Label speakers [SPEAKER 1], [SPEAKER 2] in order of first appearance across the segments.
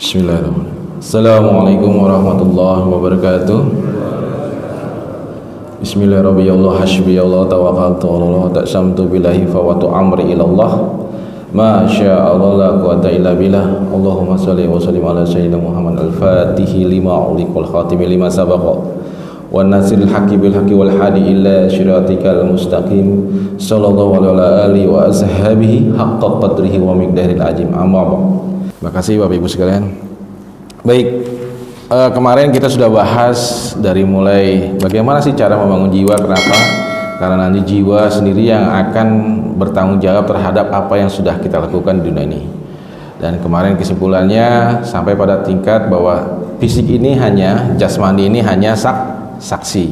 [SPEAKER 1] Bismillahirrahmanirrahim. Assalamualaikum warahmatullahi wabarakatuh. Bismillahirrahmanirrahim. Hasbiyallah tawakkaltu 'alallah ta'samtu billahi fawatu amri ilallah. Ma sya'allah la quwata illa billah. Allahumma shalli wa sallim ala sayyidina Muhammad al-Fatihi lima uliqal khatimi lima sabaqa wan nasiril haqqi bil haqqi wal hadi illa syiratikal mustaqim. Sallallahu alaihi wa ashabihi haqqa qadrihi wa miqdaril azim. Amma ba'd. Terima kasih Bapak Ibu sekalian. Baik, kemarin kita sudah bahas dari mulai bagaimana sih cara membangun jiwa. Kenapa? Karena nanti jiwa sendiri yang akan bertanggung jawab terhadap apa yang sudah kita lakukan di dunia ini. Dan kemarin kesimpulannya sampai pada tingkat bahwa fisik ini hanya, jasmani ini hanya saksi.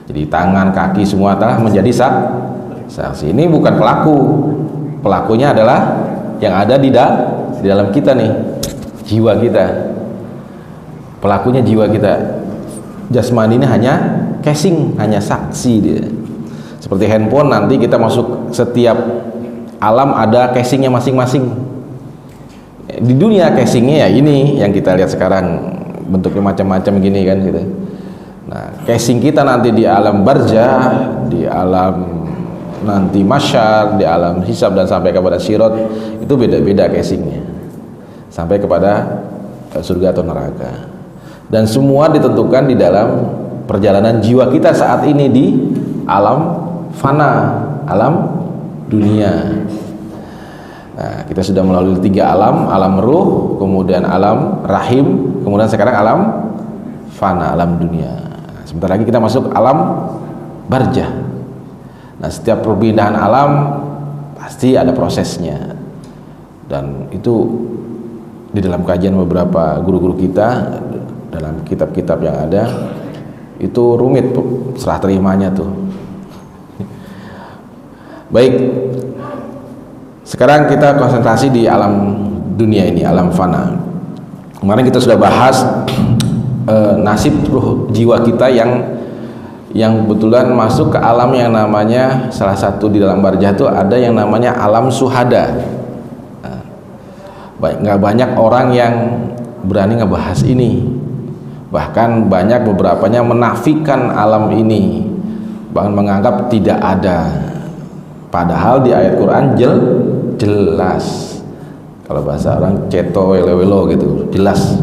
[SPEAKER 1] Jadi tangan, kaki semua telah menjadi saksi. Ini bukan pelaku. Pelakunya adalah yang ada di dalam kita nih, jiwa kita. Pelakunya jiwa kita. Jasmani ini hanya casing, hanya saksi dia. Seperti handphone, nanti kita masuk setiap alam ada casingnya masing-masing. Di dunia casingnya ya ini yang kita lihat sekarang, bentuknya macam-macam gini kan gitu. Nah, casing kita nanti di alam barzah, di alam nanti masyar, di alam hisab dan sampai kepada sirat itu beda-beda casingnya sampai kepada surga atau neraka. Dan semua ditentukan di dalam perjalanan jiwa kita saat ini di alam fana, alam dunia. Nah, kita sudah melalui 3 alam, alam ruh, kemudian alam rahim, kemudian sekarang alam fana, alam dunia. Sebentar lagi kita masuk alam barzah. Nah, setiap perpindahan alam pasti ada prosesnya, dan itu di dalam kajian beberapa guru-guru kita dalam kitab-kitab yang ada itu rumit serah terimanya tuh. Baik, sekarang kita konsentrasi di alam dunia ini, alam fana. Kemarin kita sudah bahas nasib ruh jiwa kita yang kebetulan masuk ke alam yang namanya, salah satu di dalam barzah itu ada yang namanya alam suhada. Nggak banyak orang yang berani ngebahas ini, bahkan banyak beberapanya menafikan alam ini, bahkan menganggap tidak ada, padahal di ayat Quran jelas. Kalau bahasa orang ceto welo gitu, jelas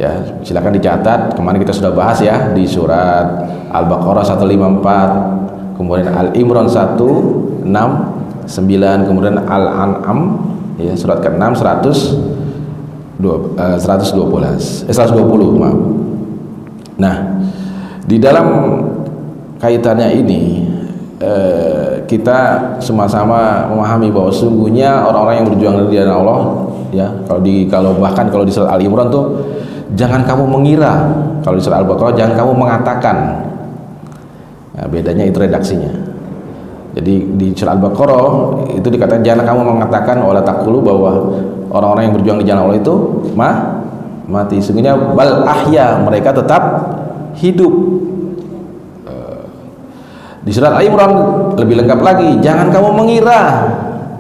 [SPEAKER 1] ya. Silakan dicatat, kemarin kita sudah bahas ya di surat Al-Baqarah 154, kemudian Al-Imran 169, kemudian Al-An'am ya, surat ke-6 120, maaf. Nah, di dalam kaitannya ini kita sama-sama memahami bahwa sungguhnya orang-orang yang berjuang di jalan Allah ya, kalau di surat Al-Imran tuh jangan kamu mengira, kalau di surat Al-Baqarah jangan kamu mengatakan. Nah, bedanya itu redaksinya. Jadi di surat Al-Baqarah itu dikatakan jangan kamu mengatakan wala taqulu, bahwa orang-orang yang berjuang di jalan Allah itu mati. Sesungguhnya bal ahya, mereka tetap hidup. Di surat Al-Imran lebih lengkap lagi, jangan kamu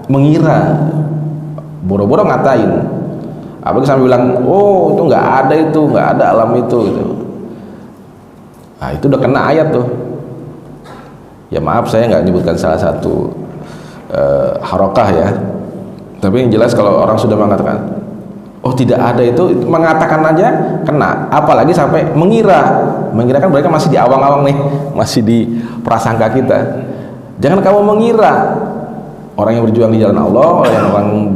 [SPEAKER 1] mengira, boro-boro ngatain. Apalagi sampai bilang, oh itu nggak ada alam itu gitu. Nah, itu udah kena ayat tuh. Ya maaf, saya nggak menyebutkan salah satu harokah ya, tapi yang jelas kalau orang sudah mengatakan oh tidak ada itu mengatakan aja kena, apalagi sampai mengira kan mereka masih di awang-awang nih, masih di prasangka kita. Jangan kamu mengira orang yang berjuang di jalan Allah, orang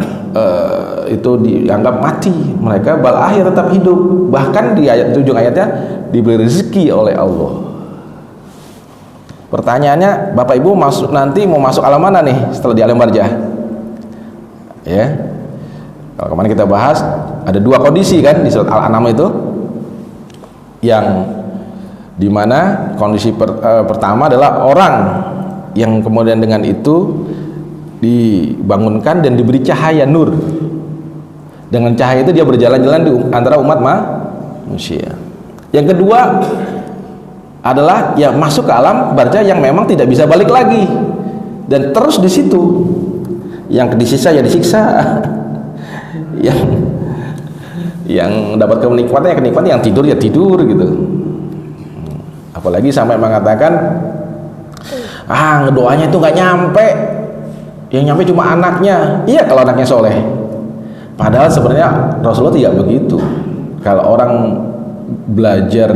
[SPEAKER 1] itu dianggap mati, mereka bal akhir tetap hidup, bahkan di ujung ayatnya diberi rezeki oleh Allah. Pertanyaannya, Bapak Ibu nanti mau masuk alam mana nih setelah di alam barzah? Ya, kalau kemarin kita bahas ada 2 kondisi kan di surat Al-An'am itu, yang dimana kondisi pertama adalah orang yang kemudian dengan itu dibangunkan dan diberi cahaya nur. Dengan cahaya itu dia berjalan-jalan di antara umat manusia. Yang kedua adalah ya masuk ke alam barzah yang memang tidak bisa balik lagi dan terus di situ. Yang disiksa ya disiksa, Yang dapat kenikmatan yang tidur ya tidur gitu. Apalagi sampai mengatakan doanya itu nggak nyampe, yang nyampe cuma anaknya. Iya kalau anaknya soleh. Padahal sebenarnya Rasulullah tidak begitu. Kalau orang belajar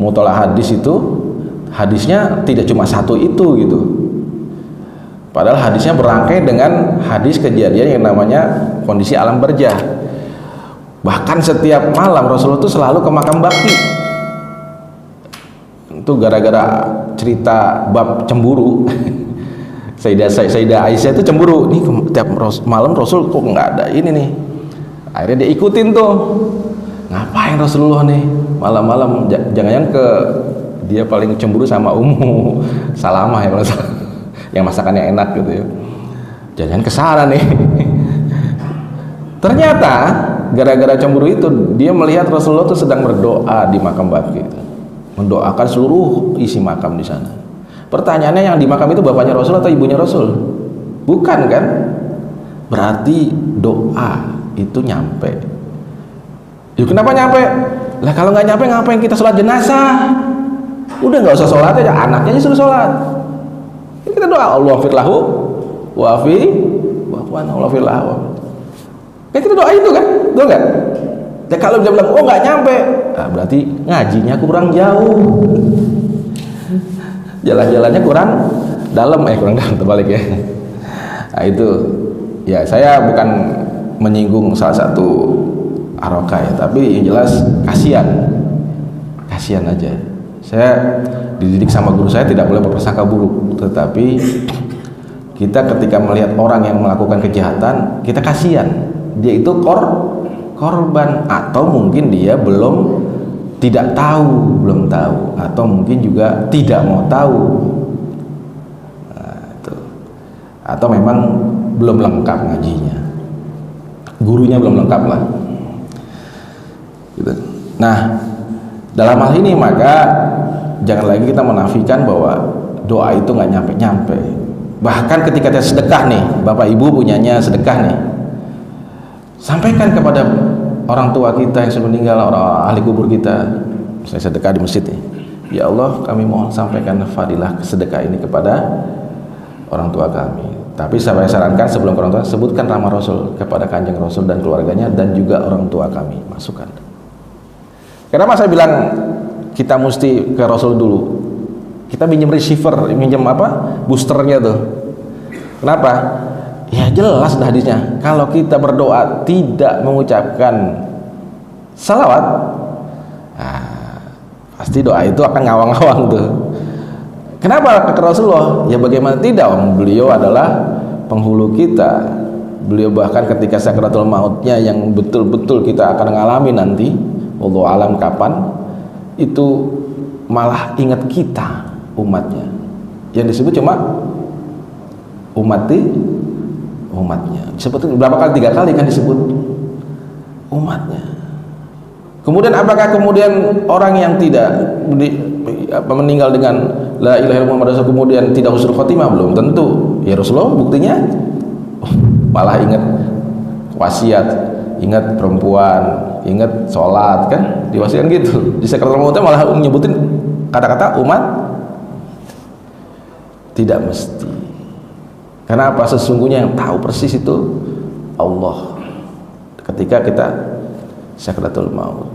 [SPEAKER 1] mutolaah hadis itu, hadisnya tidak cuma satu itu gitu. Padahal hadisnya berangkai dengan hadis kejadian yang namanya kondisi alam barjah. Bahkan setiap malam Rasulullah itu selalu ke makam baki. Itu gara-gara cerita bab cemburu. Sayyidah Aisyah itu cemburu. Nih tiap malam Rasul kok nggak ada ini nih. Akhirnya dia ikutin tuh. Ngapain Rasulullah nih malam-malam? Jangan-jangan dia paling cemburu sama Ummu Salamah ya, yang masakannya enak gitu ya. Jangan kesana nih. Ternyata gara-gara cemburu itu dia melihat Rasulullah itu sedang berdoa di makam baki, mendoakan seluruh isi makam di sana. Pertanyaannya, yang di makam itu bapaknya Rasul atau ibunya Rasul? Bukan kan? Berarti doa itu nyampe. Yuk, kenapa nyampe? Lah kalau nggak nyampe ngapain kita sholat jenazah? Udah nggak usah sholat aja, anaknya suruh sholat. Kita doa Allah firlahu wafi wafwan Allah firlahu. Kita doa itu kan, betul nggak? Dan kalau dia bilang nggak nyampe, berarti ngajinya kurang jauh, jalan-jalannya kurang dalam, kurang dalam terbalik ya. Nah itu ya, saya bukan menyinggung salah satu haroka ya, tapi yang jelas kasihan aja. Saya dididik sama guru saya tidak boleh berprasangka buruk, tetapi kita ketika melihat orang yang melakukan kejahatan, kita kasihan. Dia itu korban, atau mungkin dia tidak tahu, atau mungkin juga tidak mau tahu. Nah, itu. Atau memang belum lengkap ngajinya, gurunya belum lengkap lah gitu. Nah, dalam hal ini maka jangan lagi kita menafikan bahwa doa itu nggak nyampe. Bahkan ketika kita sedekah nih, bapak ibu punyanya sedekah nih, sampaikan kepada orang tua kita yang sudah meninggal, orang ahli kubur kita. Saya sedekah di masjid nih, ya Allah kami mohon sampaikan fadilah sedekah ini kepada orang tua kami. Tapi saya sarankan sebelum orang tua, sebutkan nama Rasul kepada Kanjeng Rasul dan keluarganya, dan juga orang tua kami, masukkan. Kenapa saya bilang kita mesti ke Rasul dulu? Kita minjem receiver, minjem boosternya tuh. Kenapa? Ya jelas dah hadisnya. Kalau kita berdoa tidak mengucapkan salawat, pasti doa itu akan ngawang-ngawang tuh. Kenapa ke Rasulullah? Ya bagaimana tidak? Beliau adalah penghulu kita. Beliau bahkan ketika sakaratul mautnya yang betul-betul kita akan mengalami nanti, wallahu alam kapan, itu malah ingat kita umatnya. Yang disebut cuma umatnya. Disebut berapa kali? 3 kali kan disebut umatnya. Kemudian apakah kemudian orang yang tidak meninggal dengan la ilaha illallah Muhammadur Rasulullah kemudian tidak husnul khotimah? Belum tentu. Ya Rasulullah buktinya malah ingat wasiat, ingat perempuan, ingat sholat kan, diwasiatkan gitu. Di sakaratul maut malah nyebutin kata-kata umat. Tidak mesti. Karena apa? Sesungguhnya yang tahu persis itu Allah ketika kita sakaratul maut.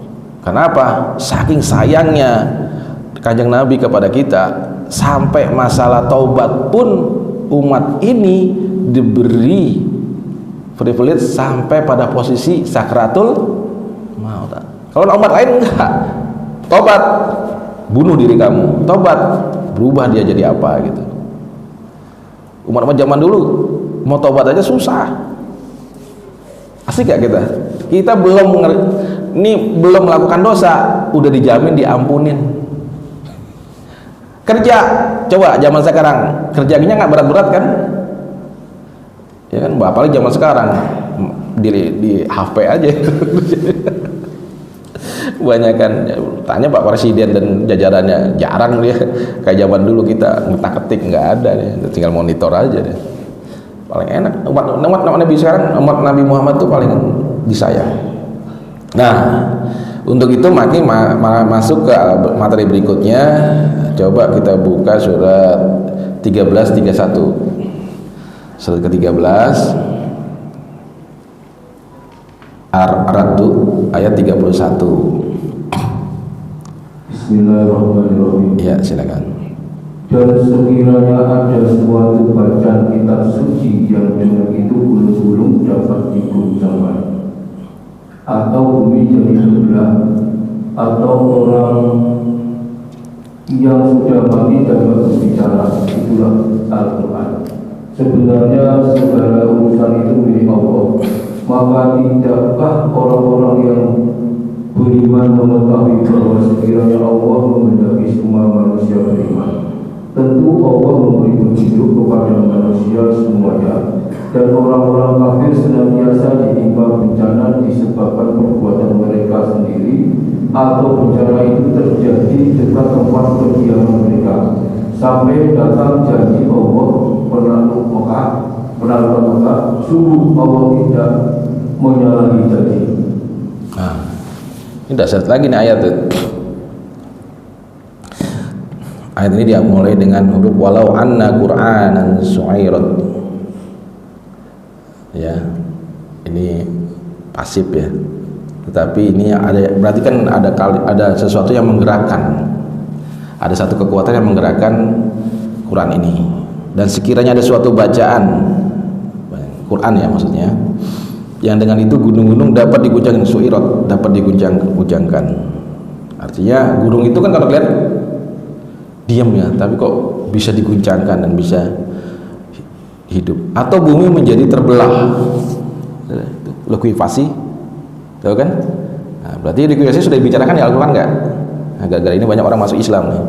[SPEAKER 1] Kenapa? Saking sayangnya Kanjeng Nabi kepada kita, sampai masalah taubat pun umat ini diberi privilege sampai pada posisi sakratul maut. Kalau umat lain enggak, tobat bunuh diri kamu, tobat berubah dia jadi apa gitu. Umat zaman dulu mau tobat aja susah. Asik gak kita? Kita belum melakukan dosa udah dijamin diampunin. Kerja, coba zaman sekarang kerjanya nggak berat-berat kan? Ya kan, apalagi zaman sekarang di HP aja. Banyak kan, tanya Pak Presiden dan jajarannya, jarang dia kayak zaman dulu kita ngetak-ketik, nggak ada dia, tinggal monitor aja deh. Paling enak umat Nabi sekarang, umat Nabi Muhammad tuh paling disayang. Nah, untuk itu makin masuk ke materi berikutnya. Coba kita buka surat 13:31. Surat ke-13 Ar-Ra'd ayat 31.
[SPEAKER 2] Bismillahirrahmanirrahim.
[SPEAKER 1] Ya, silakan.
[SPEAKER 2] Dan sekiranya ada suatu bacaan kitab suci yang dengan itu gunung-gunung dapat diguncangkan, atau bumi jadi sebelah, atau orang yang sudah mati dapat berbicara, itulah Al-Quran. Sebenarnya segala urusan itu milik Allah. Maka tidakkah orang-orang yang beriman mengetahui bahwa sekiranya Allah menghendaki semua manusia beriman? Tentu Allah memberi petunjuk kepada manusia semuanya, dan orang-orang kafir senantiasa ditimpa bencana disebabkan perbuatan mereka sendiri, atau bencana itu terjadi dekat tempat kediaman mereka, sampai datang janji Allah penaklukkan Mekah. Sungguh Allah tidak menyalahi janji.
[SPEAKER 1] Nah, ini dahsyat lagi nih ayat itu. Ayat ini dia mulai dengan huruf walau anna Qur'anan su'irat. Ya, ini pasif ya. Tetapi ini ada, berarti kan ada sesuatu yang menggerakkan. Ada satu kekuatan yang menggerakkan Quran ini. Dan sekiranya ada suatu bacaan Quran ya maksudnya, yang dengan itu gunung-gunung dapat diguncangkan, su'irat, dapat diguncangkan. Artinya gunung itu kan kalau lihat diam ya, tapi kok bisa diguncangkan dan bisa hidup. Atau bumi menjadi terbelah, likuifasi, tahu kan? Nah, berarti likuifasi sudah dibicarakan di Al-Quran nggak? Nah, gara-gara ini banyak orang masuk Islam nih.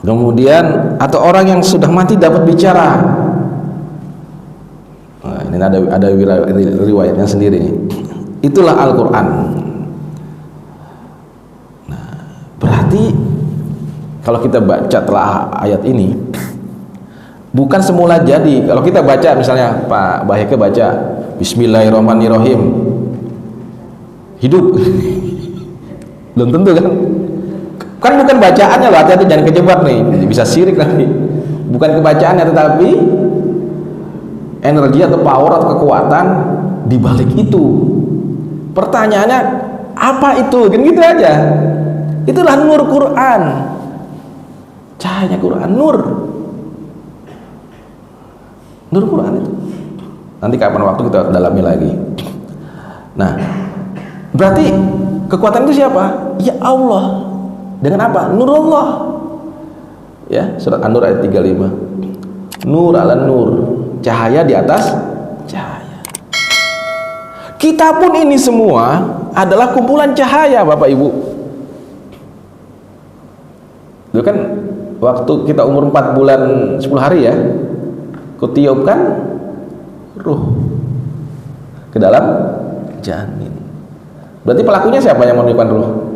[SPEAKER 1] Kemudian atau orang yang sudah mati dapat bicara. Nah, ini ada riwayatnya sendiri. Itulah Al-Quran. Nah, berarti kalau kita baca telah ayat ini, bukan semula jadi. Kalau kita baca misalnya Pak Baheke baca Bismillahirrahmanirrahim, hidup. Belum tentu kan? Kan bukan bacaannya loh, hati-hati jangan kejebak nih, bisa syirik nanti. Bukan kebacaannya, tetapi energi atau power atau kekuatan di balik itu. Pertanyaannya apa itu? Kan gitu aja. Itulah nur Quran. Cahaya Quran, nur Quran itu. Nanti kapan waktu kita dalami lagi. Nah, berarti kekuatan itu siapa? Ya Allah. Dengan apa? Nur Allah. Ya, surat An-Nur ayat 35. Nur ala nur, cahaya di atas cahaya. Kita pun ini semua adalah kumpulan cahaya, Bapak Ibu. Itu kan waktu kita umur 4 bulan 10 hari ya, kutiupkan ruh ke dalam janin. Berarti pelakunya siapa yang meniupkan ruh?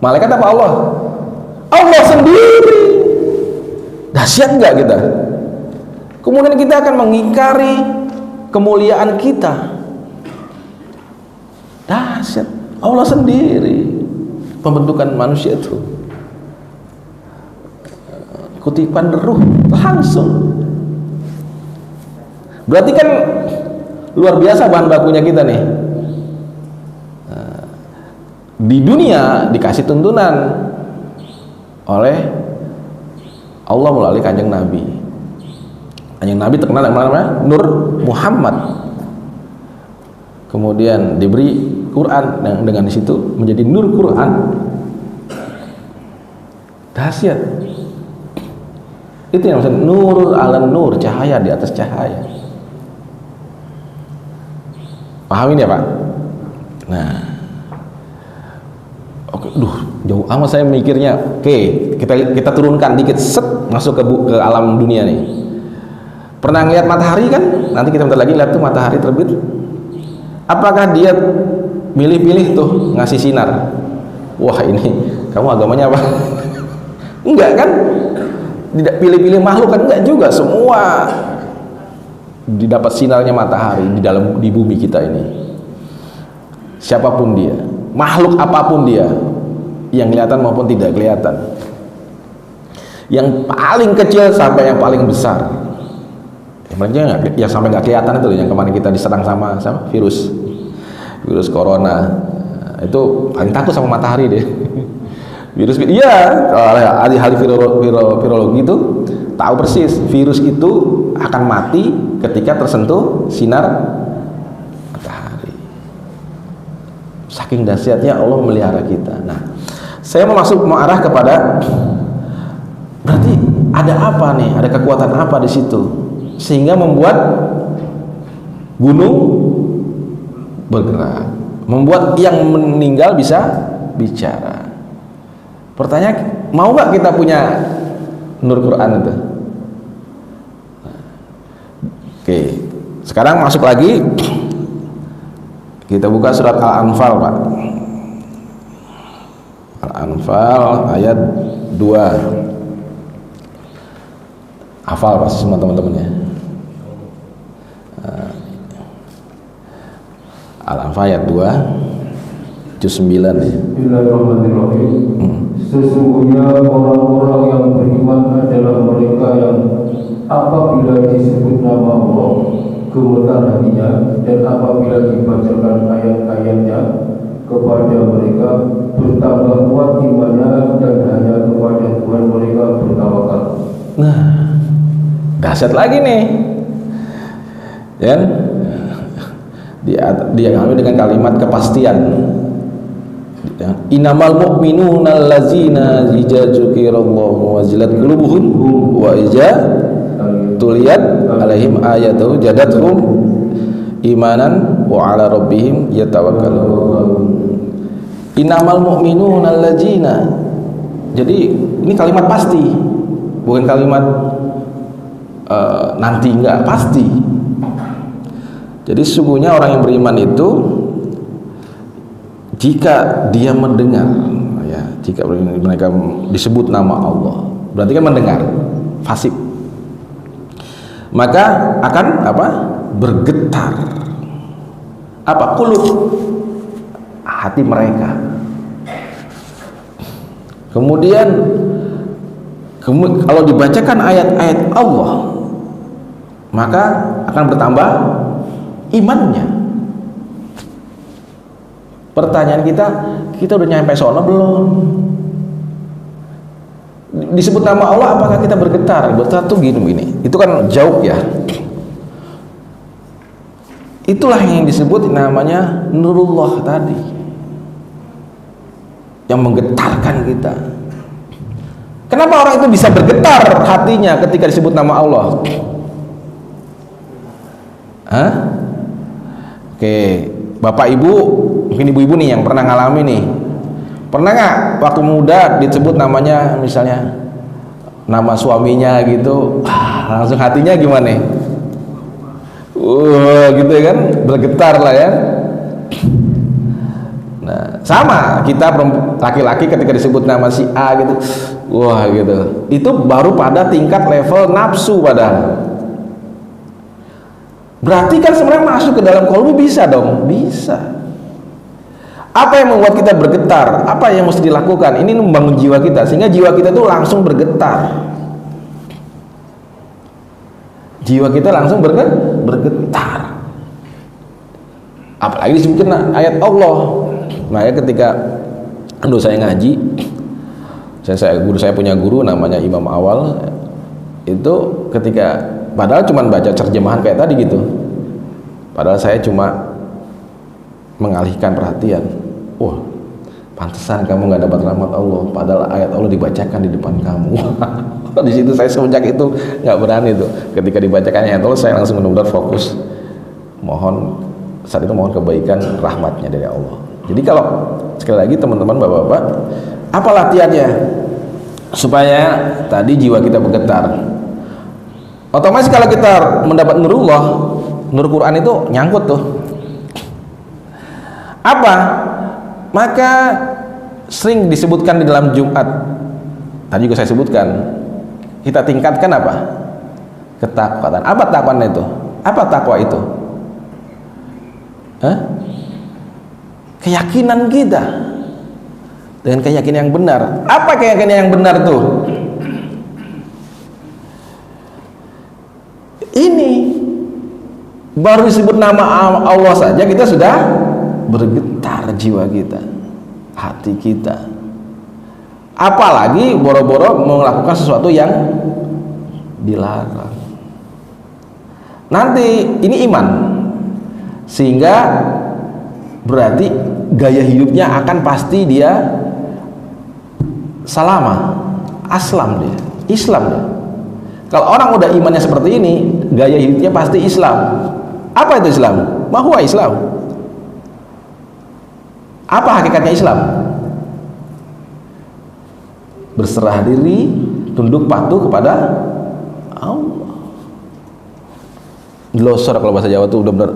[SPEAKER 1] Malaikat apa Allah? Allah sendiri. Dahsyat enggak kita? Kemudian kita akan mengingkari kemuliaan kita. Dahsyat. Allah sendiri pembentukan manusia itu. Kutipan ruh langsung. Berarti kan luar biasa bahan bakunya kita nih. Di dunia dikasih tuntunan oleh Allah melalui Kanjeng Nabi. Kanjeng Nabi terkenal dengan namanya Nur Muhammad. Kemudian diberi Quran yang dengan di situ menjadi Nur Quran. Dahsyat. Itu yang maksud nur ala nur, cahaya di atas cahaya. Pahamin ya Pak? Nah, oke, jauh amat saya mikirnya. Oke, kita turunkan dikit, set masuk ke alam dunia nih. Pernah ngeliat matahari kan? Nanti kita bentar lagi lihat tuh matahari terbit. Apakah dia milih-pilih tuh ngasih sinar? Wah ini kamu agamanya apa? Enggak kan? Tidak pilih-pilih makhluk kan? Enggak juga, semua didapat sinarnya matahari di bumi kita ini. siapapun dia, makhluk apapun dia, yang kelihatan maupun tidak kelihatan, yang paling kecil sampai yang paling besar, yang sampai nggak kelihatan itu, yang kemarin kita diserang sama virus corona, itu paling takut sama matahari deh. Virus, iya, ahli virologi itu tahu persis virus itu akan mati ketika tersentuh sinar matahari. Saking dahsyatnya Allah melihara kita. Nah, saya mau arah kepada, berarti ada apa nih? Ada kekuatan apa di situ sehingga membuat gunung bergerak, membuat yang meninggal bisa bicara? Pertanyaan, mau nggak kita punya nur Quran itu? Oke, sekarang masuk lagi, kita buka surat Al-Anfal, Pak. Al-Anfal ayat 2. Hafal pasti semua teman-temannya. Al-Anfal ayat 2 juz 9 ya.
[SPEAKER 2] Bismillahirrahmanirrahim. Sesungguhnya orang-orang yang beriman adalah mereka yang apabila disebut nama Allah gemetar hatinya, dan apabila dibacakan ayat-ayatnya kepada mereka bertambah kuat imannya, dan hanya kepada Tuhan mereka bertawakal.
[SPEAKER 1] Nah, dahsyat lagi nih, ya. Dia ngambil dengan kalimat kepastian. Innamal mu'minuna allazina idza dzukirallahu wajilat qulubuhum wa idza tuliyat alaihim ayatuhu zadatuhum imanan wa ala rabbihim yatawakkalun. Innamal mu'minuna allazina. Jadi ini kalimat pasti, bukan kalimat nanti, enggak, pasti. Jadi sesungguhnya orang yang beriman itu, jika dia mendengar, ya, jika mereka disebut nama Allah, berarti kan mendengar, fasik, maka akan apa? Bergetar. Apa? Qulub, hati mereka. Kemudian kalau dibacakan ayat-ayat Allah, maka akan bertambah imannya. Pertanyaan kita udah nyampe sono belum? Disebut nama Allah, apakah kita bergetar? Bergetar tuh gini. Itu kan jauh ya. Itulah yang disebut namanya nurullah tadi, yang menggetarkan kita. Kenapa orang itu bisa bergetar hatinya ketika disebut nama Allah? Hah? Oke, Bapak Ibu, mungkin ibu-ibu nih yang pernah ngalami nih. Pernah nggak waktu muda disebut namanya, misalnya nama suaminya gitu, langsung hatinya gimana? Gitu kan, bergetar lah ya. Nah, sama kita laki-laki ketika disebut nama si A gitu, wah gitu. Itu baru pada tingkat level nafsu padahal. Berarti kan sebenarnya masuk ke dalam kolbu bisa dong, bisa. Apa yang membuat kita bergetar? Apa yang mesti dilakukan? Ini membangun jiwa kita sehingga jiwa kita tuh langsung bergetar. Jiwa kita langsung bergetar. Apalagi disebutkan ayat Allah. Makanya ketika saya ngaji, guru saya punya guru namanya Imam Awal, itu ketika padahal cuma baca terjemahan kayak tadi gitu, padahal saya cuma mengalihkan perhatian. Wah, pantesan kamu nggak dapat rahmat Allah, padahal ayat Allah dibacakan di depan kamu. Di situ saya semenjak itu nggak berani tuh, ketika dibacakan ayat Allah saya langsung benar-benar fokus, saat itu mohon kebaikan rahmatnya dari Allah. Jadi kalau sekali lagi teman-teman, bapak-bapak, apa latihannya supaya tadi jiwa kita bergetar? Otomatis kalau kita mendapat nurullah, nur Quran itu nyangkut tuh. Apa? Maka sering disebutkan di dalam Jumat. Tadi juga saya sebutkan. Kita tingkatkan apa? Ketakwaan. Apa takwaan itu? Apa takwa itu? Hah? keyakinan kita dengan keyakinan yang benar. Apa keyakinan yang benar tuh? Ini baru disebut nama Allah saja kita sudah bergetar jiwa kita, hati kita. Apalagi boro-boro melakukan sesuatu yang dilarang. Nanti ini iman, sehingga berarti gaya hidupnya akan pasti dia salama, aslam dia, Islam dia. Kalau orang udah imannya seperti ini, gaya hidupnya pasti Islam. Apa itu Islam? Mahwa Islam. Apa hakikatnya Islam? Berserah diri, tunduk patuh kepada Allah. Glosor kalau bahasa Jawa itu udah benar.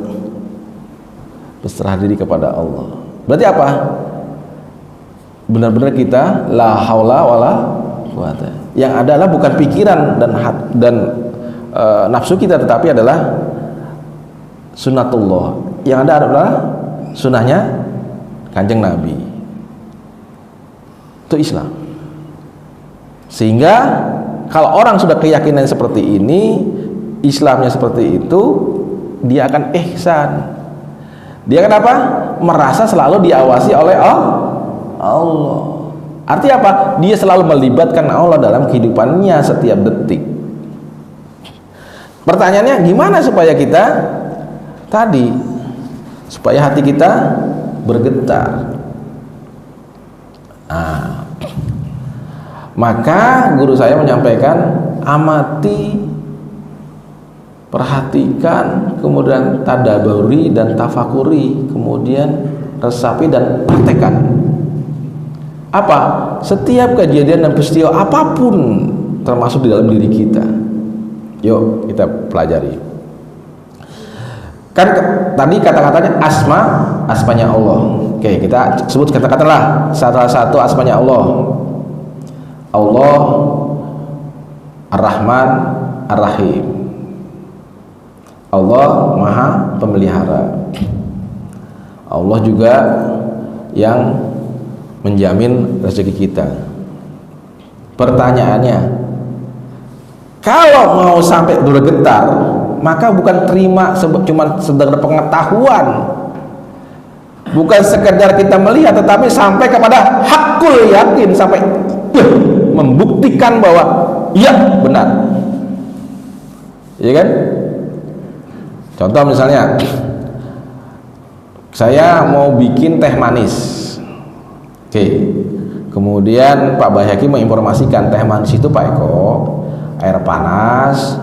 [SPEAKER 1] Berserah diri kepada Allah. Berarti apa? Benar-benar kita la haula wala quwata. Yang adalah bukan pikiran dan nafsu kita, tetapi adalah sunnatullah. Yang ada adalah sunnahnya Kanjeng Nabi. Itu Islam. Sehingga kalau orang sudah keyakinan seperti ini, Islamnya seperti itu, dia akan ihsan. Dia akan apa? Merasa selalu diawasi oleh Allah. Artinya apa? Dia selalu melibatkan Allah dalam kehidupannya setiap detik. Pertanyaannya, gimana supaya kita tadi, supaya hati kita bergetar? Maka guru saya menyampaikan, amati, perhatikan, kemudian tadaburi dan tafakuri, kemudian resapi dan praktekkan. Apa? Setiap kejadian dan peristiwa apapun, termasuk di dalam diri kita. Yuk kita pelajari. Kan tadi kata-katanya asmanya Allah. Oke, kita sebut kata-katalah salah satu asmanya Allah. Allah Ar-Rahman Ar-Rahim. Allah Maha Pemelihara. Allah juga yang menjamin rezeki kita. Pertanyaannya, kalau mau sampai bergetar, maka bukan terima cuma sekedar pengetahuan, bukan sekedar kita melihat, tetapi sampai kepada hakul yakin, sampai membuktikan bahwa iya benar. Iya kan? Contoh misalnya, saya mau bikin teh manis. Oke. Kemudian Pak Bahyaki menginformasikan teh manis itu Pak Eko, air panas,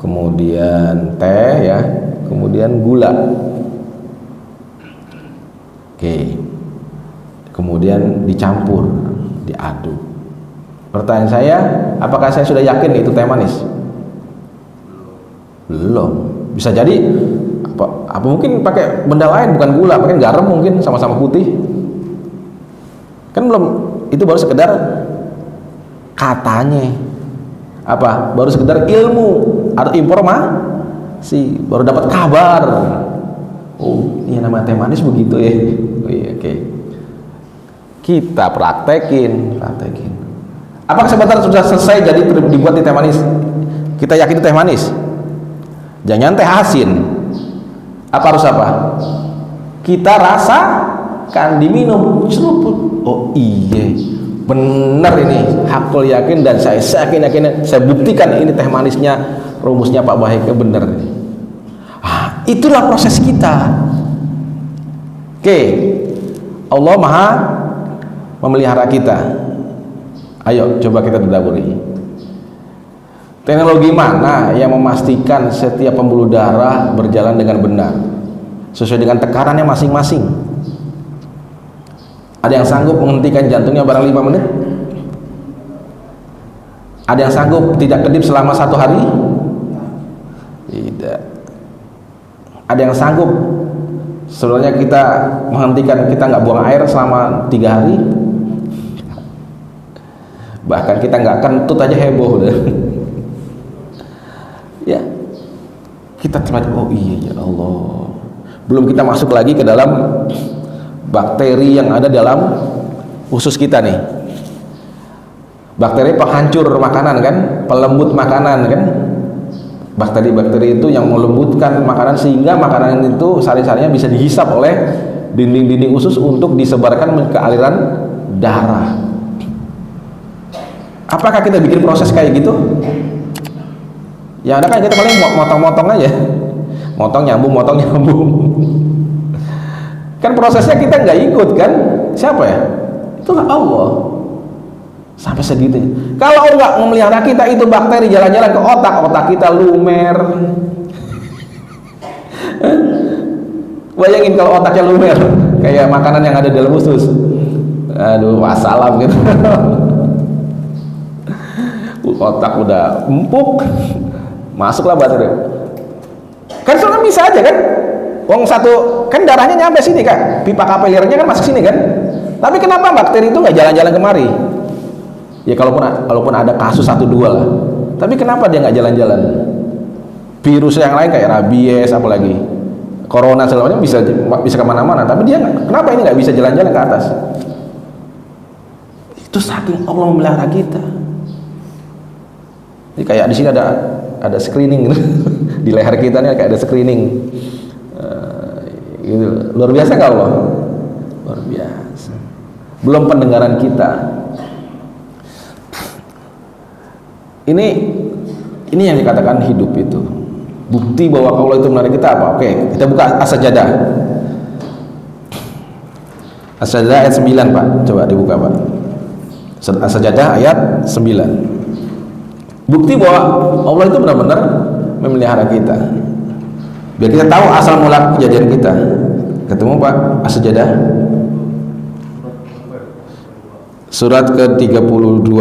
[SPEAKER 1] kemudian teh ya, kemudian gula. Oke. Kemudian dicampur, diaduk. Pertanyaan saya, apakah saya sudah yakin itu teh manis? Belum. Bisa jadi apa mungkin pakai benda lain, bukan gula, pakai garam mungkin, sama-sama putih. Kan belum, itu baru sekedar katanya. Apa? Baru sekedar ilmu atau informasi, baru dapat kabar. Oh, ini nama teh manis begitu ya. Oh iya, oke. Kita praktekin. Apakah sebentar sudah selesai jadi dibuat di teh manis? Kita yakin itu teh manis? Jangan teh asin. Apa harus apa? Kita rasakan, diminum, celuput. Oh iya, benar ini, hakul yakin, dan saya yakin, saya buktikan ini teh manisnya, rumusnya Pak Bahyaki benar. Itulah proses kita. Oke, Allah Maha memelihara kita. Ayo coba kita tadaburi. Teknologi mana yang memastikan setiap pembuluh darah berjalan dengan benar sesuai dengan tekarannya masing-masing? Ada yang sanggup menghentikan jantungnya barang 5 menit? Ada yang sanggup tidak kedip selama 1 hari? Tidak. Ada yang sanggup sebenarnya kita menghentikan, kita nggak buang air selama 3 hari? Bahkan kita nggak kentut aja heboh udah. Ya, kita telah, oh iya ya Allah. Belum kita masuk lagi ke dalam bakteri yang ada dalam usus kita nih. Bakteri penghancur makanan kan, pelembut makanan kan. Bakteri-bakteri itu yang melembutkan makanan sehingga makanan itu sari-sarinya bisa dihisap oleh dinding-dinding usus untuk disebarkan ke aliran darah. Apakah kita bikin proses kayak gitu? Ya ada kan, kita paling motong-motong aja, motong nyambung. Kan prosesnya kita nggak ikut kan? Siapa ya? Itulah Allah. Sampai segitunya. Kalau Allah memelihara kita, itu bakteri jalan-jalan ke otak kita lumer. Bayangin kalau otaknya lumer, kayak makanan yang ada dalam usus. Aduh, wassalam gitu. Otak udah empuk, masuklah bakteri. Kan soalnya bisa aja kan? Wong satu kan darahnya nyampe sini kan, pipa kapilirnya kan masuk sini kan. Tapi kenapa bakteri itu nggak jalan-jalan kemari? Ya kalaupun ada kasus 1-2 lah. Tapi kenapa dia nggak jalan-jalan? Virus yang lain kayak rabies, apalagi corona selamanya bisa kemana-mana. Tapi dia kenapa ini nggak bisa jalan-jalan ke atas? Itu saking Allah memelihara kita. Jadi kayak di sini ada screening gitu. Di leher kita nih kayak ada screening. Gitu. Luar biasa nggak Allah? Luar biasa. Belum pendengaran kita. Ini yang dikatakan hidup itu. Bukti bahwa Allah itu menarik kita apa? Oke, kita buka As-Sajdah. As-Sajdah ayat 9, Pak. Coba dibuka, Pak. As-Sajdah ayat 9. Bukti bahwa Allah itu benar-benar memelihara kita. Biar kita tahu asal mula kejadian kita. Ketemu, Pak? As-Sajdah surat ke-32.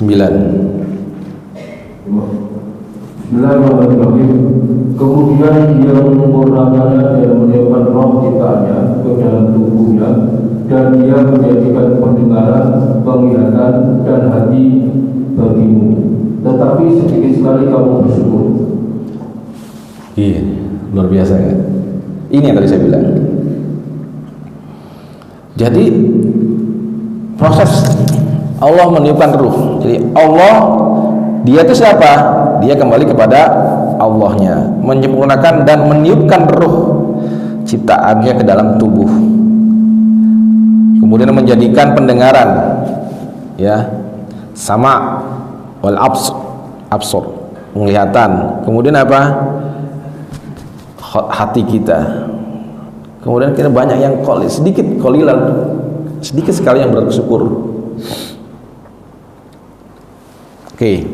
[SPEAKER 1] 9.
[SPEAKER 2] Bismillahirrahmanirrahim. Kemudian dia menyempurnakannya dan menyiapkan roh ciptaannya ke dalam tubuhnya, dan dia menjadikan pendengaran, penglihatan, dan hati bagimu. Tetapi sedikit sekali kamu bersyukur.
[SPEAKER 1] Iya, luar biasa kan? Ini yang tadi saya bilang. Jadi proses Allah meniupkan ruh. Jadi Allah, dia itu siapa? Dia kembali kepada Allahnya, menyempurnakan dan meniupkan ruh ciptaannya ke dalam tubuh. Kemudian menjadikan pendengaran, ya, sama wal absor, penglihatan. Kemudian apa? Hati kita. Kemudian kita banyak yang sedikit sekali yang bersyukur. Oke,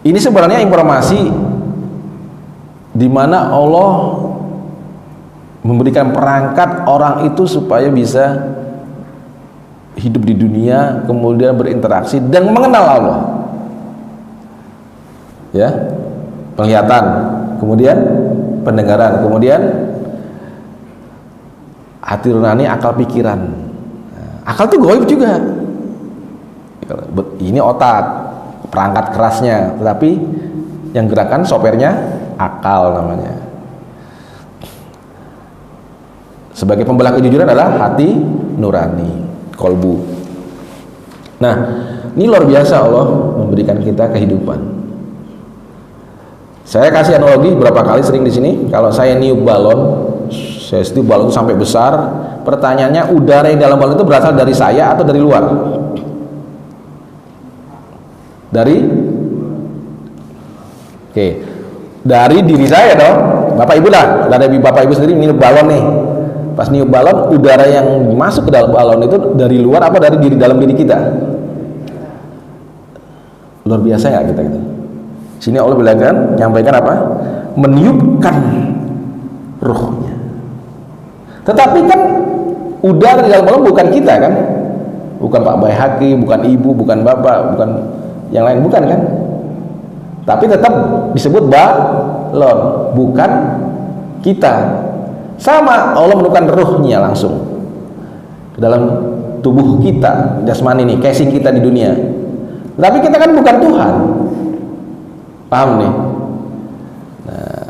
[SPEAKER 1] ini sebenarnya informasi di mana Allah memberikan perangkat orang itu supaya bisa hidup di dunia, kemudian berinteraksi dan mengenal Allah. Ya, penglihatan, kemudian pendengaran, kemudian hati nurani, akal pikiran. Akal itu gaib juga. Ini otak, perangkat kerasnya, tetapi yang gerakan sopirnya akal namanya. Sebagai pembelah kejujuran adalah hati nurani, kolbu. Nah, ini luar biasa Allah memberikan kita kehidupan. Saya kasih analogi berapa kali sering di sini. Kalau saya niup balon, saya niup balon sampai besar. Pertanyaannya, udara yang dalam balon itu berasal dari saya atau dari luar? Dari diri saya dong. Bapak Ibu lah, dari Bapak Ibu sendiri niup balon nih. Pas niup balon, udara yang masuk ke dalam balon itu dari luar apa dari dalam diri kita? Luar biasa ya kita gitu. Sini Allah bilangkan, nyampaikan apa? Meniupkan ruhnya. Tetapi kan udara di dalam balon bukan kita kan? Bukan Pak Baihaqi, bukan ibu, bukan bapak, bukan yang lain, bukan kan? Tapi tetap disebut balon, bukan kita. Sama, Allah menurunkan ruhnya langsung ke dalam tubuh kita, jasmani nih, casing kita di dunia. Tapi kita kan bukan Tuhan. Paham nih?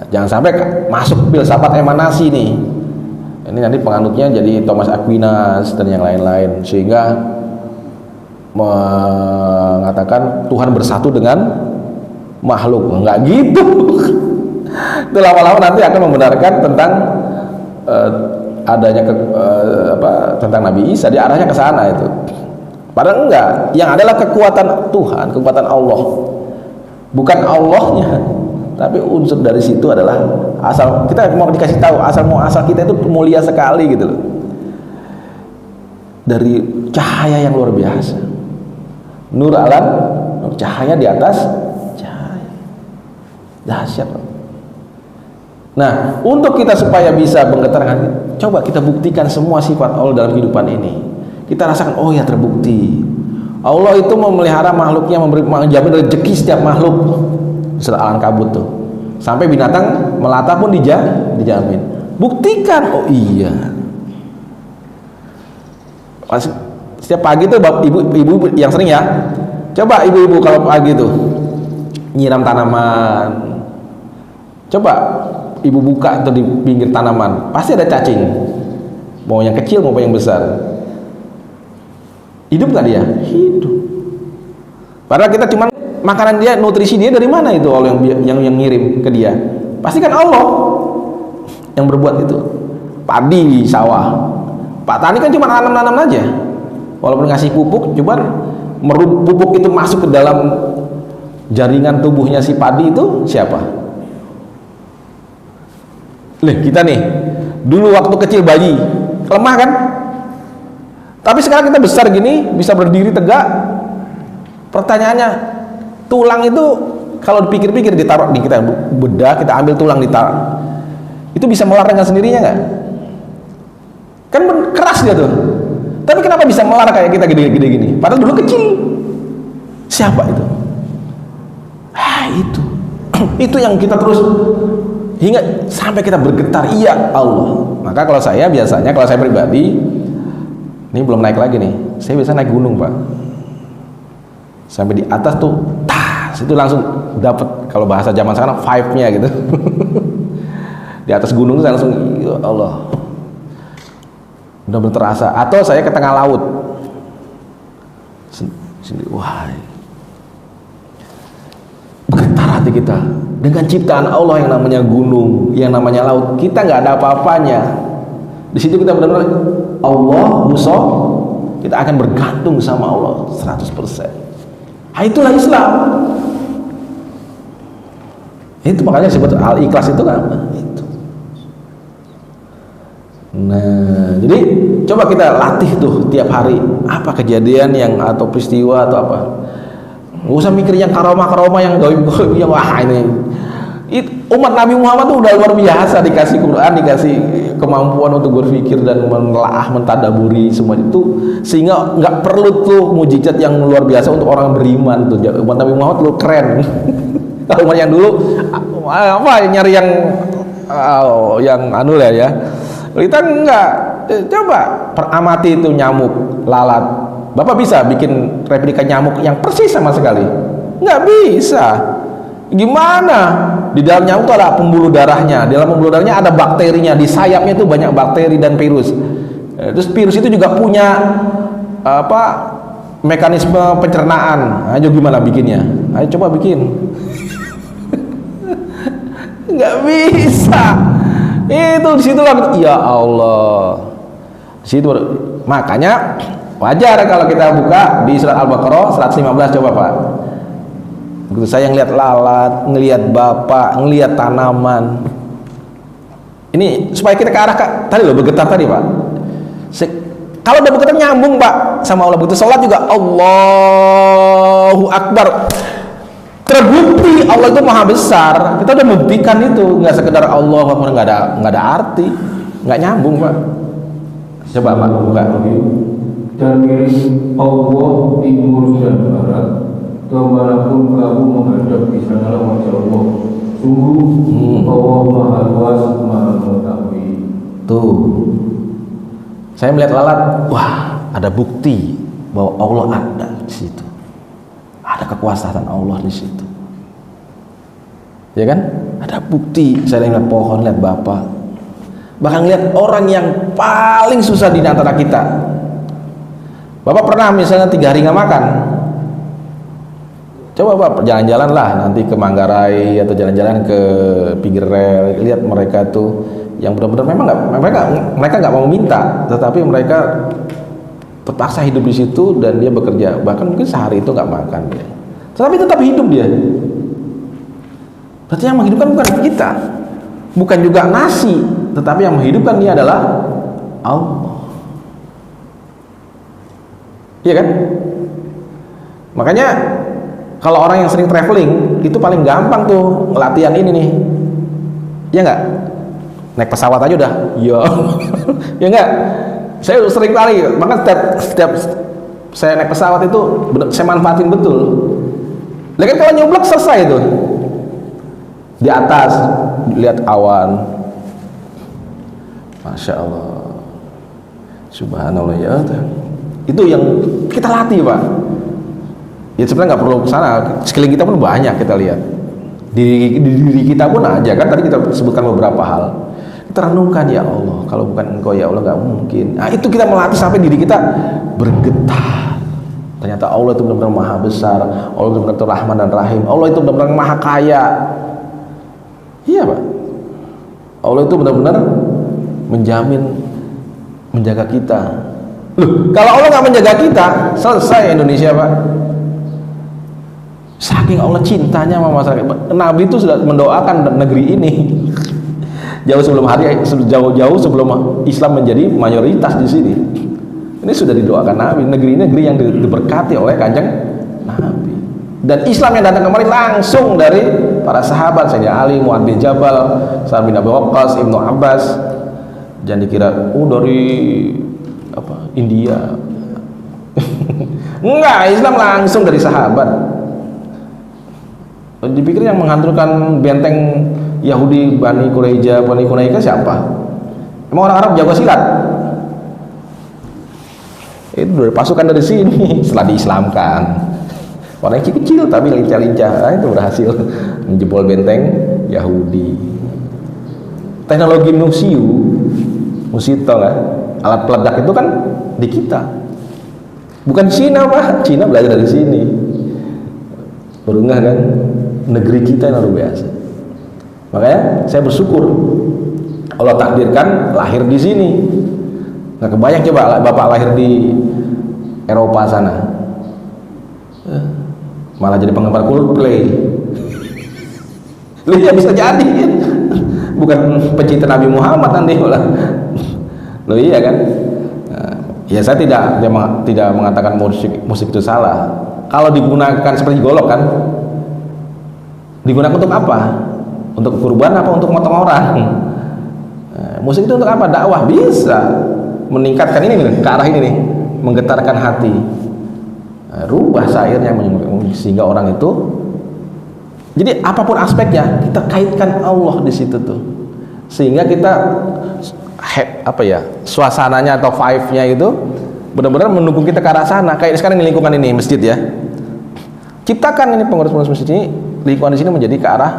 [SPEAKER 1] Jangan sampai masuk filsafat emanasi nih. Ini nanti penganutnya jadi Thomas Aquinas dan yang lain-lain, sehingga mengatakan Tuhan bersatu dengan makhluk. Enggak gitu. Itu lama-lama nanti akan membenarkan tentang adanya tentang Nabi Isa, dia arahnya ke sana itu. Padahal enggak, yang adalah kekuatan Tuhan, kekuatan Allah. Bukan Allahnya, tapi unsur dari situ adalah asal. Kita mau dikasih tahu asal kita itu mulia sekali gitu loh. Dari cahaya yang luar biasa. Nur alam, cahaya di atas cahaya. Dahsyat. Nah, untuk kita supaya bisa menggetarkan, coba kita buktikan semua sifat Allah dalam kehidupan ini. Kita rasakan, oh ya terbukti. Allah itu memelihara makhluknya, menjamin rezeki setiap makhluk. Surah Al-Ankabut tuh. Sampai binatang melata pun dijamin. Buktikan, oh iya. Setiap pagi tuh ibu yang sering ya. Coba ibu-ibu kalau pagi tuh nyiram tanaman. Coba ibu buka tuh di pinggir tanaman, pasti ada cacing. Mau yang kecil mau yang besar. Hidup nggak dia? Hidup. Padahal kita cuma makanan dia, nutrisi dia dari mana itu Allah yang ngirim ke dia? Pasti kan Allah yang berbuat itu. Padi di sawah, Pak Tani kan cuma nanam-nanam aja. Walaupun ngasih pupuk, cuman pupuk itu masuk ke dalam jaringan tubuhnya si padi itu siapa? Kita nih dulu waktu kecil bayi lemah kan? Tapi sekarang kita besar gini, bisa berdiri tegak. Pertanyaannya, tulang itu kalau dipikir-pikir ditaruh di kita bedah, kita ambil tulang ditaruh, itu bisa melar dengan sendirinya nggak? Kan keras dia tuh. Tapi kenapa bisa melar kayak kita gede-gede gini? Padahal dulu kecil. Siapa itu? Itu. Itu yang kita terus hingga sampai kita bergetar, iya Allah. Maka kalau saya biasanya, kalau saya pribadi, ini belum naik lagi nih, saya biasa naik gunung Pak. Sampai di atas tuh, itu langsung dapat, kalau bahasa zaman sekarang vibe-nya gitu. Di atas gunung saya langsung, ya Allah, benar-benar terasa. Atau saya ke tengah laut, wah, bergetar hati kita dengan ciptaan Allah yang namanya gunung, yang namanya laut. Kita nggak ada apa-apanya. Di situ kita benar-benar Allah musuh, kita akan bergantung sama Allah 100%. Itulah Islam. Itu makanya disebut al-ikhlas itu kan itu. Nah, jadi coba kita latih tuh tiap hari, apa kejadian yang atau peristiwa atau apa. Nggak usah mikir yang karomah-karomah yang gaib-gaib yang wah ini. Umat Nabi Muhammad tuh udah luar biasa, dikasih Quran, dikasih kemampuan untuk berpikir dan menelaah, mentadaburi semua itu, sehingga nggak perlu tuh mujizat yang luar biasa untuk orang beriman tuh. Umat Nabi Muhammad lu keren. Kalau umat yang dulu apa nyari yang anu lah ya. Kita enggak. Coba peramati itu nyamuk, lalat. Bapak bisa bikin replika nyamuk yang persis sama sekali? Nggak bisa. Gimana? Di dalam nyamuk itu ada pembuluh darahnya. Di dalam pembuluh darahnya ada bakterinya. Di sayapnya itu banyak bakteri dan virus. Terus virus itu juga punya mekanisme pencernaan. Ayo gimana bikinnya? Ayo coba bikin. Nggak bisa. Itu di situ lah. Ya Allah. Di situ makanya wajar kalau kita buka di surat Al-Baqarah 115, coba Pak. Begitu saya ngelihat lalat, ngelihat bapak, ngelihat tanaman. Ini supaya kita ke arah tadi loh, bergetar tadi Pak. Kalau udah bergetar nyambung Pak sama Allah. Begitu sholat juga Allahu Akbar. Terbukti Allah itu maha besar. Kita udah membuktikan itu, nggak sekedar Allah Akbar, nggak ada arti, nggak nyambung Pak. Coba Pak buka.
[SPEAKER 2] Dan milik Allah timur dan barat, kemanapun kamu menghadap di sanalah wajah Allah. Sungguh Allah maha luas, maha mengetahui.
[SPEAKER 1] Tuh, saya melihat lalat, wah ada bukti bahwa Allah ada di situ. Ada kekuasaan Allah di situ. ya kan? Ada bukti. Saya lihat pohon, lihat bapak, bahkan lihat orang yang paling susah di antara kita. Bapak pernah misalnya 3 hari nggak makan, coba Bapak jalan-jalan lah nanti ke Manggarai atau jalan-jalan ke pinggir rel, lihat mereka tuh yang benar-benar memang mereka nggak mau minta, tetapi mereka terpaksa hidup di situ dan dia bekerja, bahkan mungkin sehari itu nggak makan dia, tetapi tetap hidup dia. Berarti yang menghidupkan bukan kita, bukan juga nasi, tetapi yang menghidupkan dia adalah Allah. Iya kan? Makanya kalau orang yang sering traveling itu paling gampang tuh latihan ini nih, ya nggak? Naik pesawat aja udah, ya, ya nggak? Saya sering kali, maka setiap saya naik pesawat itu saya manfaatin betul. Lihat kalau nyoblok selesai itu. Di atas lihat awan, Masya Allah, Subhanallah, ya itu yang kita latih Pak. Ya sebenarnya nggak perlu ke sana, sekeliling kita pun banyak kita lihat. Diri kita pun aja kan, tadi kita sebutkan beberapa hal. Kita renungkan, ya Allah, kalau bukan Engkau ya Allah nggak mungkin. Nah itu kita melatih sampai diri kita bergetar. Ternyata Allah itu benar-benar maha besar, Allah itu benar-benar Rahman dan Rahim, Allah itu benar-benar maha kaya. Iya Pak, Allah itu benar-benar menjamin, menjaga kita. Loh, kalau Allah nggak menjaga kita, selesai Indonesia Pak. Saking Allah cintanya sama masyarakat, Nabi itu sudah mendoakan negeri ini jauh-jauh sebelum Islam menjadi mayoritas di sini. Ini sudah didoakan Nabi, negeri-negeri yang diberkati oleh Kanjeng Nabi. Dan Islam yang datang kemari langsung dari para sahabat, Sayyidina Ali, Mu'adz bin Jabal, Sa'ad bin Abi Waqqas, Ibnu Abbas. Jangan dikira dari apa India. Enggak, Islam langsung dari sahabat. Dipikir yang menghancurkan benteng Yahudi Bani Quraizah, Bani Quraizah siapa? Emang orang Arab jago silat? Itu dari pasukan dari sini setelah diislamkan. Warnanya kecil tapi lincah-lincah, nah, itu berhasil menjebol benteng Yahudi. Teknologi musito kan, alat peledak itu kan di kita, bukan Cina Pak. Cina belajar dari sini. Berunggah kan, negeri kita yang luar biasa. Makanya saya bersyukur Allah takdirkan lahir di sini. Nggak kebayang coba Bapak lahir di Eropa sana, malah jadi penggemar Coldplay. Lu ya bisa jadi, bukan pecinta Nabi Muhammad nanti malah. Loh iya kan? Ya saya tidak mengatakan musik itu salah. Kalau digunakan seperti golok kan, digunakan untuk apa? Untuk kurban apa untuk motong orang? Musik itu untuk apa? Dakwah bisa meningkatkan ini nih, ke arah ini nih, menggetarkan hati. Rubah syairnya sehingga orang itu, jadi apapun aspeknya kita kaitkan Allah di situ tuh, sehingga kita suasananya atau vibe-nya itu benar-benar mendukung kita ke arah sana. Kayak sekarang di lingkungan ini masjid ya, ciptakan ini pengurus-pengurus masjid ini, lingkungan di sini menjadi ke arah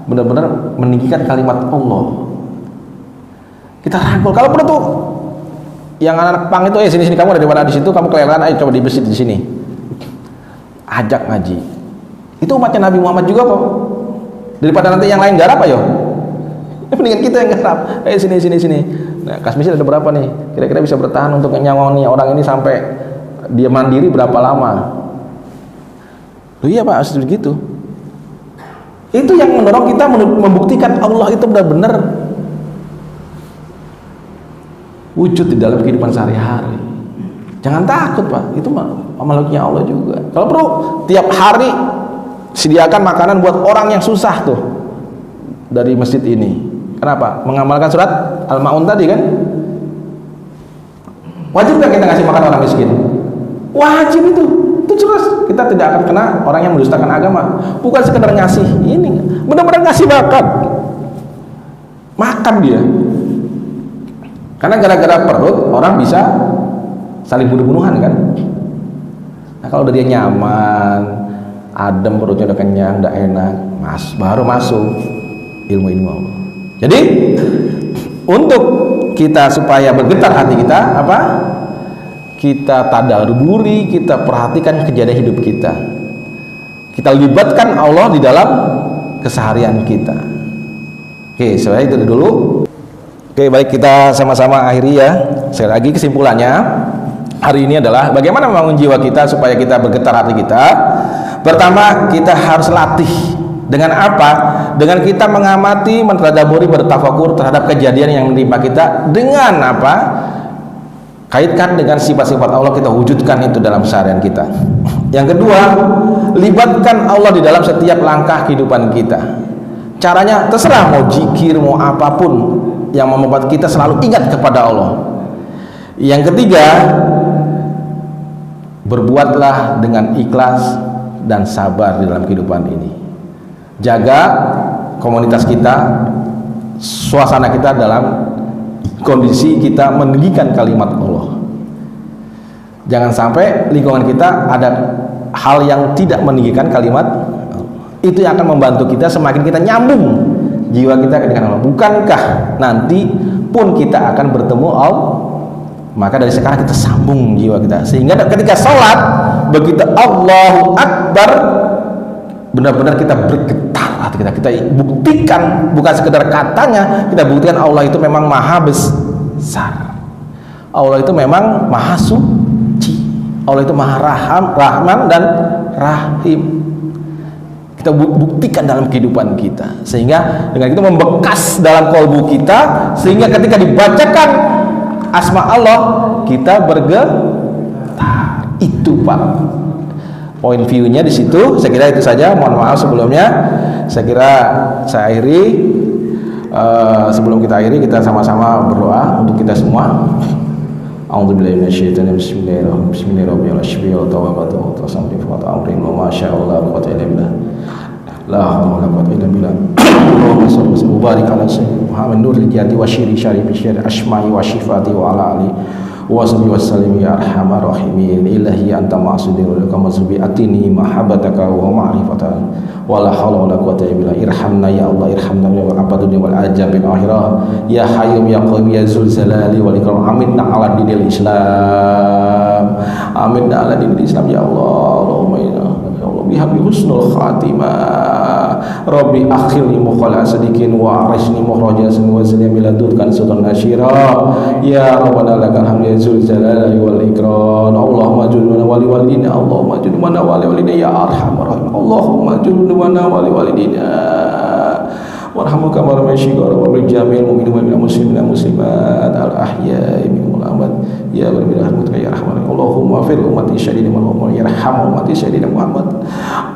[SPEAKER 1] benar-benar meninggikan kalimat Allah. Kita rangkul, kalau perlu tuh yang anak-anak pang itu, sini kamu ada di mana, di situ kamu kelelahan, ayo coba di masjid di sini, ajak ngaji. Itu umatnya Nabi Muhammad juga kok. Daripada nanti yang lain garap ayo, mendingan kita yang garap. Sini. Nah, kas masjid ada berapa nih? Kira-kira bisa bertahan untuk nyawani orang ini sampai dia mandiri berapa lama? Loh iya Pak, harus begitu. Itu yang mendorong kita membuktikan Allah itu benar-benar wujud di dalam kehidupan sehari-hari. Jangan takut Pak, itu makhluknya Allah juga. Kalau perlu tiap hari sediakan makanan buat orang yang susah tuh dari masjid ini. Kenapa? Mengamalkan surat Al-Maun tadi kan. Wajib nggak kita ngasih makan orang miskin? Wajib itu jelas. Kita tidak akan kena orang yang mendustakan agama. Bukan sekedar ngasih ini, benar-benar ngasih makan dia. Karena gara-gara perut orang bisa saling bunuh-bunuhan kan. Nah kalau udah dia nyaman, adem, perutnya udah kenyang, udah enak, baru masuk ilmu Allah. Jadi untuk kita supaya bergetar hati kita, apa? Kita tadabburi, kita perhatikan kejadian hidup kita. Kita libatkan Allah di dalam keseharian kita. Oke, saya itu dulu. Oke, baik, kita sama-sama akhiri ya. Sekali lagi kesimpulannya hari ini adalah bagaimana membangun jiwa kita supaya kita bergetar hati kita. Pertama, kita harus latih. Dengan apa? Dengan kita mengamati, mentadabburi, bertafakur terhadap kejadian yang menimpa kita. Dengan apa? Kaitkan dengan sifat-sifat Allah, kita wujudkan itu dalam keseharian kita. Yang kedua, libatkan Allah di dalam setiap langkah kehidupan kita. Caranya terserah, mau zikir, mau apapun yang membuat kita selalu ingat kepada Allah. Yang ketiga, berbuatlah dengan ikhlas dan sabar di dalam kehidupan ini. Jaga komunitas kita, suasana kita dalam kondisi kita meninggikan kalimat Allah. Jangan sampai lingkungan kita ada hal yang tidak meninggikan kalimat Allah. Itu yang akan membantu kita semakin kita nyambung jiwa kita dengan Allah. Bukankah nanti pun kita akan bertemu Allah? Maka dari sekarang kita sambung jiwa kita, sehingga ketika sholat begitu Allahu Akbar, benar-benar kita bergetar hati kita buktikan, bukan sekedar katanya, kita buktikan Allah itu memang maha besar, Allah itu memang maha suci, Allah itu maha rahman dan rahim. Kita buktikan dalam kehidupan kita, sehingga dengan itu membekas dalam kalbu kita, sehingga ketika dibacakan asma Allah kita bergetar. Itu Pak point view-nya di situ. Saya kira itu saja. Mohon maaf sebelumnya. Saya kira saya akhiri. Sebelum kita akhiri, kita sama-sama berdoa untuk kita semua. A'udzubillahi minasyaitonir rajim. Bismillahirrahmanirrahim. Tawakkaltu 'ala Allahi wa ma syaa'a la quwwata illa billah. La haula wa la quwwata illa billah. Allahumma shalli wa barik ala sayyidina Muhammad nuril jati wa syiri syarifi syari asma'i wa syifati wa ala ali wa salli wa sallim ya arhamar rahimin. Ilahi anta ma'sudin wa laka mazbi atini mahabbataka wa ma'rifataka wa la haula wa la quwwata illa billah. Irhamna ya Allah, irhamna ya abadun wal ajabil akhirah ya hayyum ya qayyum ya zul jalali wal ikram. Aminna ala dinil Islam, aminna ala dinil Islam ya Allah. Allahumma ya Allah bihabi husnul khatimah. Rabbi akhirni muqala sadiqin wa arisni mukhrajasan wa zini miladudkan sultan nasyira ya rabbana lakal hamdu ya zul jalali wal ikram. Allahumma judna wali walidina, Allahumma judna wali walidina ya arhamar rahim. Allahumma judna wali walidina warhamhu kama rabbana wa bil jamil mu'minin wal muslimin muslimat al ahya'i minhum al amwat ya rabbi rahmatika ya rahman. Allahumma fir ummati syadidina Muhammad yarham ummati syadidina Muhammad.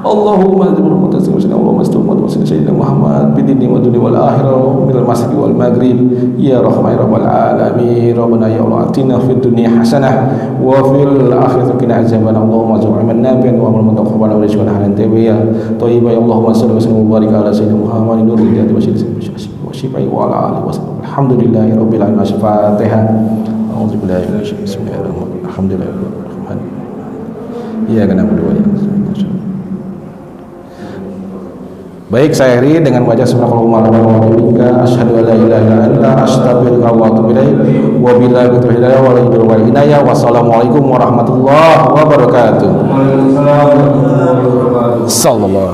[SPEAKER 1] Allahumma dzkur ummati syadidina Allahumma astur ummati syadidina Muhammad bidini wa dunya wal akhirah min al masjid wal maghrib ya rahman rabbal alamin. Rabbana ya Allah atina fid dunya hasanah wa fil akhirati qina azaban. Allahumma ij'alna nabiyan wa amal mutaqabbalan wa rizqan halan tayyibah thayyiban. Allahumma salli wa sallim wa barik ala sayyidina Muhammad nuril jannati wa syifai wa ala alihi wasallam. Alhamdulillahi rabbil alamin. Al-Fatihah. A'udzubillahi minasyaitonir rajim. Bismillahirrahmanirrahim. Alhamdulillahirabbil iya kena berdua ya. Baik, saya akhiri dengan baca subhanallah wa bihamdika asyhadu an la ilaha illa anta astaghfiruka wa atubu ilaik. Wa billahi taufiq wal hidayah. Wassalamualaikum warahmatullahi wabarakatuh. Waalaikumsalam warahmatullahi wabarakatuh. Sallallahu